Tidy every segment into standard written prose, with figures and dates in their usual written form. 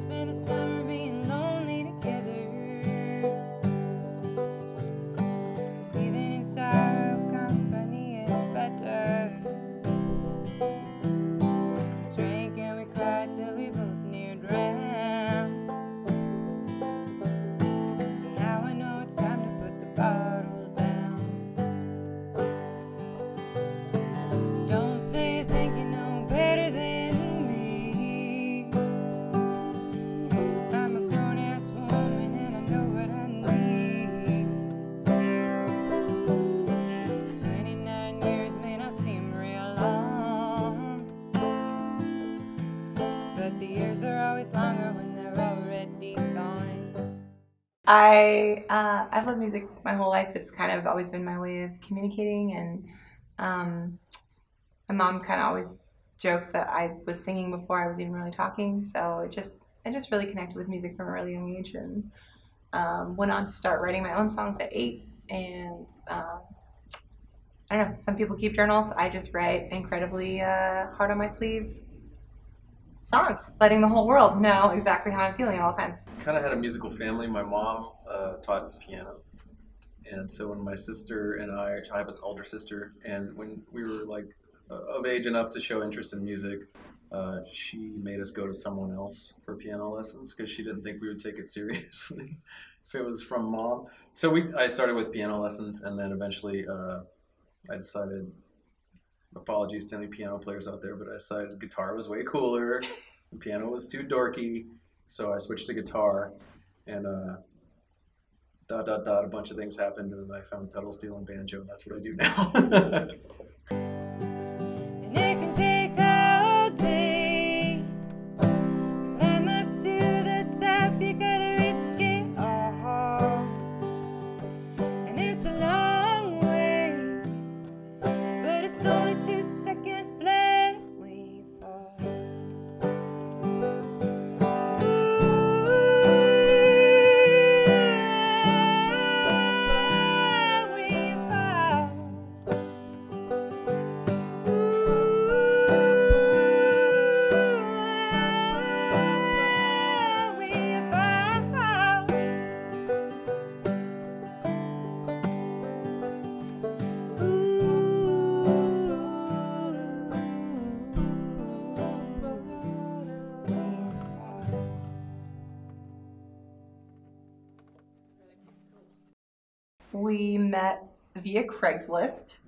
spent the summer being lonely together. 'Cause even in sorrow, company is better. We drank and we cried till we both near drowned. Now I know it's time to put the bottle down. Don't say you think you know better than me. I'm a grown-ass woman and I know what I need. 29 years may not seem real long, but the years are always longer when they're already gone. I've loved music my whole life. It's kind of always been my way of communicating, and my mom kind of always jokes that I was singing before I was even really talking. So I just really connected with music from a really young age, and went on to start writing my own songs at 8. And I don't know, some people keep journals. I just write incredibly hard on my sleeve songs, letting the whole world know exactly how I'm feeling at all times. Kind of had a musical family. My mom taught piano, and so when my sister and I have an older sister, and when we were like of age enough to show interest in music, she made us go to someone else for piano lessons because she didn't think we would take it seriously if it was from mom. So I started with piano lessons, and then eventually I decided, apologies to any piano players out there, but I decided guitar was way cooler, and piano was too dorky, so I switched to guitar, and a bunch of things happened, and then I found pedal steel and banjo, and that's what I do now. And it can take all day to climb up to the top. You gotta risk it all, and it's a long way, but it's only 2 seconds flat when you fall. We met via Craigslist.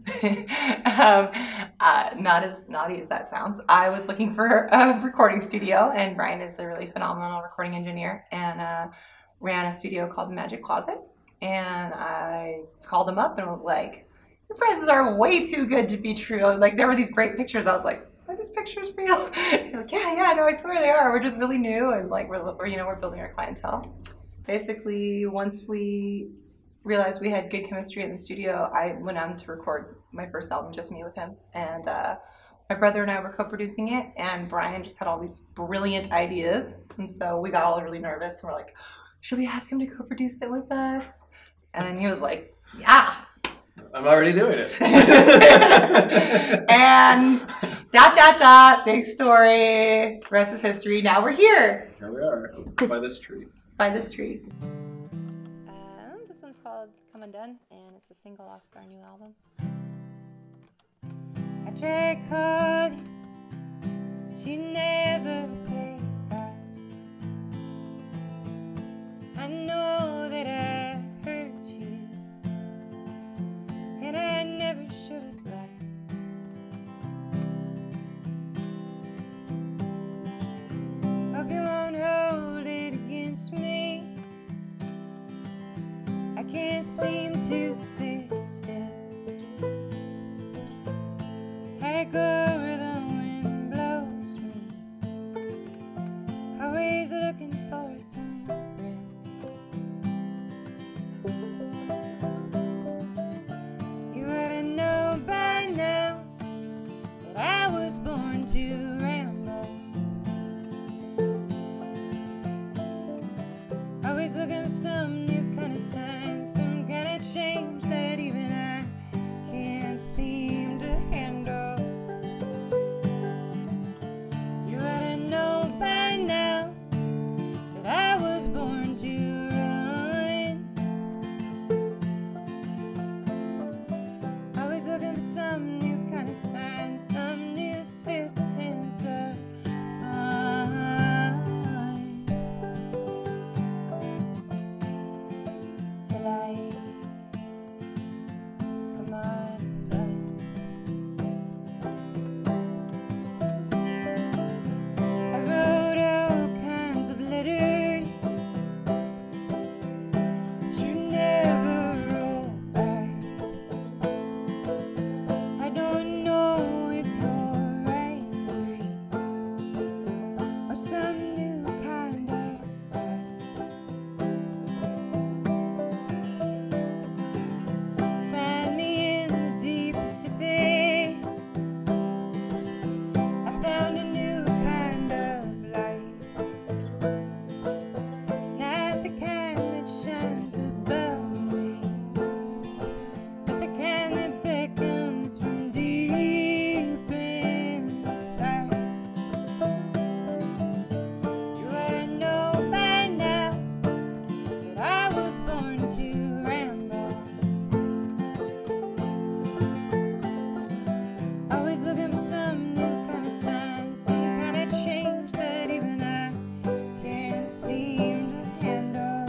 Not as naughty as that sounds. I was looking for a recording studio, and Bryan is a really phenomenal recording engineer, and ran a studio called Magic Closet. And I called him up and was like, "Your prices are way too good to be true." Like, there were these great pictures. I was like, "Are these pictures real?" He's like, "Yeah, no, I swear they are. We're just really new, and like we're building our clientele." Basically, once we realized we had good chemistry in the studio, I went on to record my first album, just me with him. And my brother and I were co-producing it, and Bryan just had all these brilliant ideas. And so we got all really nervous, and we're like, should we ask him to co-produce it with us? And he was like, yeah. I'm already doing it. And ... big story. The rest is history. Now we're here. Here we are, by this tree. By this tree. This one's called Come Undone, and it's a single off our new album. I tried calling, but you never played back. I know that I hurt you, and I never should have lied. Hope you won't hold it against me. I can't seem to sit still. I go where the wind blows me, always looking for some thrill. You ought to know by now that I was born to ramble, always looking for some new kind of sign, some kind of change that even I can't seem to handle. some new kind of sign, some new sixth sense of fine. Till I come undone. I wrote all kinds of letters, but you never wrote back. I don't know if you're angry or some new kind of sad. Find me in the deep Pacific. I found a new kind of light, not the kind that shines above me, but the kind that beckons from deep inside. You ought to know by now that I was born to ramble, always looking for some new kind of sign, some kind of change that even I can't seem to handle.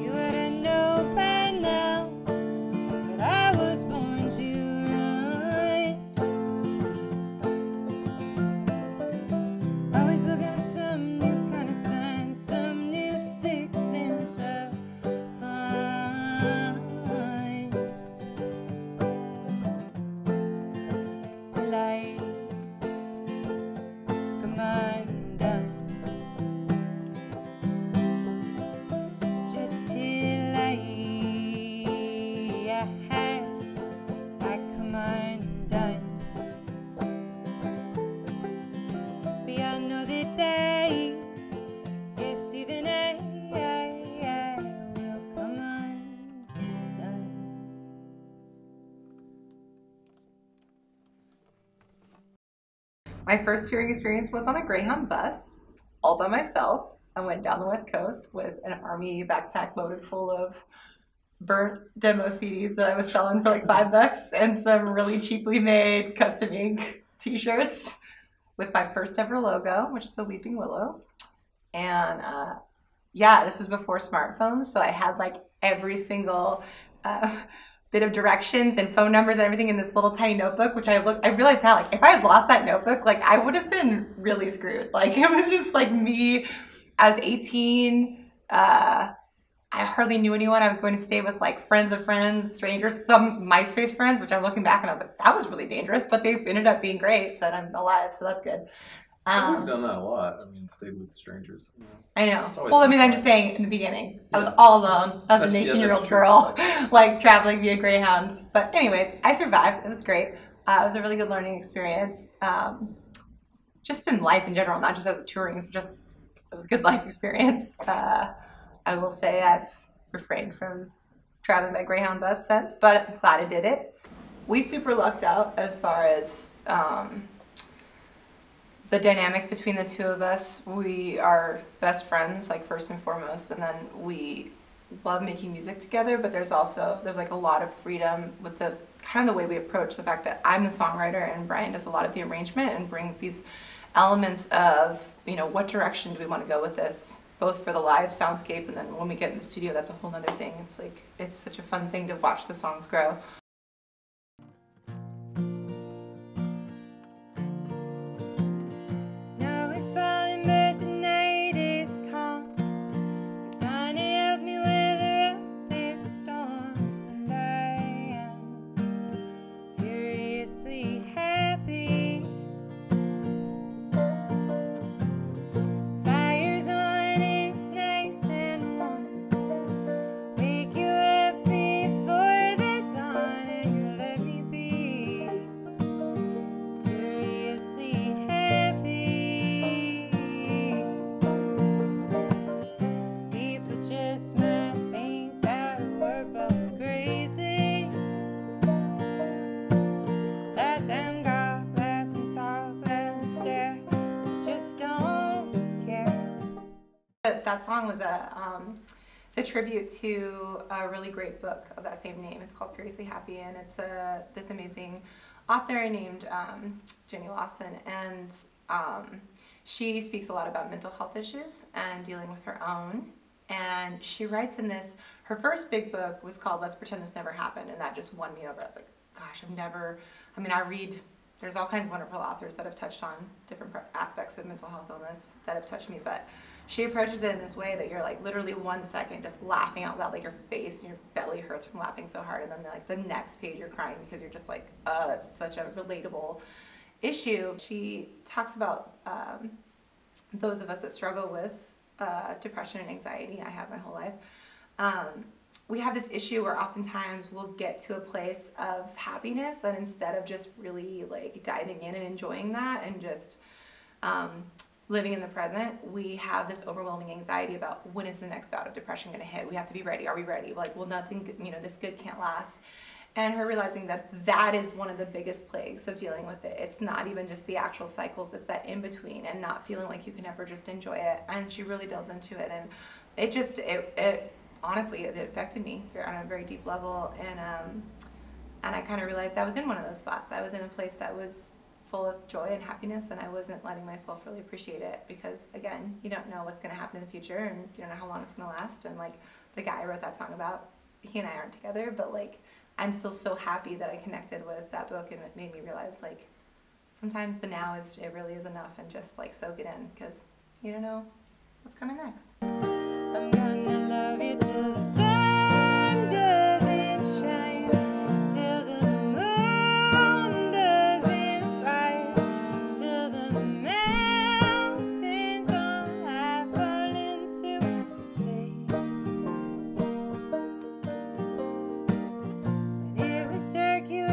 You ought to know by now that I was born to run, always looking for some new kind of sign, some new sixth sense of fine. Till I come undone, just till I come undone. But I know that yes, even I will come undone. My first touring experience was on a Greyhound bus, all by myself. I went down the West Coast with an army backpack loaded full of burnt demo CDs that I was selling for like $5 and some really cheaply made custom ink t-shirts with my first ever logo, which is a weeping willow. And yeah, this was before smartphones, so I had like every single bit of directions and phone numbers and everything in this little tiny notebook, which I realize now, like if I had lost that notebook, like I would have been really screwed. Like it was just like me. I was 18. I hardly knew anyone. I was going to stay with like friends of friends, strangers, some MySpace friends, which I'm looking back and I was like, that was really dangerous, but they ended up being great, so I'm alive, so that's good. We've done that a lot. I mean, stayed with strangers. You know. I know. It's always Well, I been mean, I'm fun. just saying in the beginning, I was Yeah. all alone. I was an That's 18-year-old true. girl, like traveling via Greyhound. But anyways, I survived. It was great. It was a really good learning experience. Just in life in general, not just as a touring, just it was a good life experience. I will say I've refrained from traveling by Greyhound bus since, but I'm glad I did it. We super lucked out as far as the dynamic between the two of us. We are best friends, like first and foremost, and then we love making music together, but there's like a lot of freedom with the kind of the way we approach the fact that I'm the songwriter and Bryan does a lot of the arrangement and brings these elements of, you know, what direction do we want to go with this, both for the live soundscape and then when we get in the studio, that's a whole nother thing. It's like, it's such a fun thing to watch the songs grow. Snow is falling, but the night is calm. You're gonna help me weather up this storm, and I am furiously happy. Fire's on, it's nice and warm. Wake you up before the dawn, and you let me be furiously happy. People just might think that we're both crazy. Let them go, let them talk, let them stare. Just don't care. That song was It's a tribute to a really great book of that same name. It's called Furiously Happy, and it's this amazing author named Jenny Lawson, and she speaks a lot about mental health issues and dealing with her own. And she writes in this, her first big book was called Let's Pretend This Never Happened, and that just won me over. I was like, gosh, I read, there's all kinds of wonderful authors that have touched on different aspects of mental health illness that have touched me, but she approaches it in this way that you're like literally 1 second just laughing out loud, like your face and your belly hurts from laughing so hard, and then like the next page you're crying because you're just like, that's such a relatable issue. She talks about those of us that struggle with depression and anxiety. I have my whole life. We have this issue where oftentimes we'll get to a place of happiness, and instead of just really like diving in and enjoying that and just living in the present, we have this overwhelming anxiety about when is the next bout of depression going to hit. We have to be ready. Are we ready? Like, well, nothing, this good can't last. And her realizing that that is one of the biggest plagues of dealing with it. It's not even just the actual cycles, it's that in between and not feeling like you can ever just enjoy it. And she really delves into it, and it honestly, it affected me on a very deep level. And I kind of realized I was in one of those spots. I was in a place that was full of joy and happiness, and I wasn't letting myself really appreciate it because, again, you don't know what's going to happen in the future, and you don't know how long it's going to last. And like the guy I wrote that song about, he and I aren't together, but like I'm still so happy that I connected with that book, and it made me realize like sometimes the now it really is enough, and just like soak it in because you don't know what's coming next. I'm gonna love you till the sun doesn't shine, till the moon doesn't rise, till the mountains all have fallen to the sea. When it was dark, you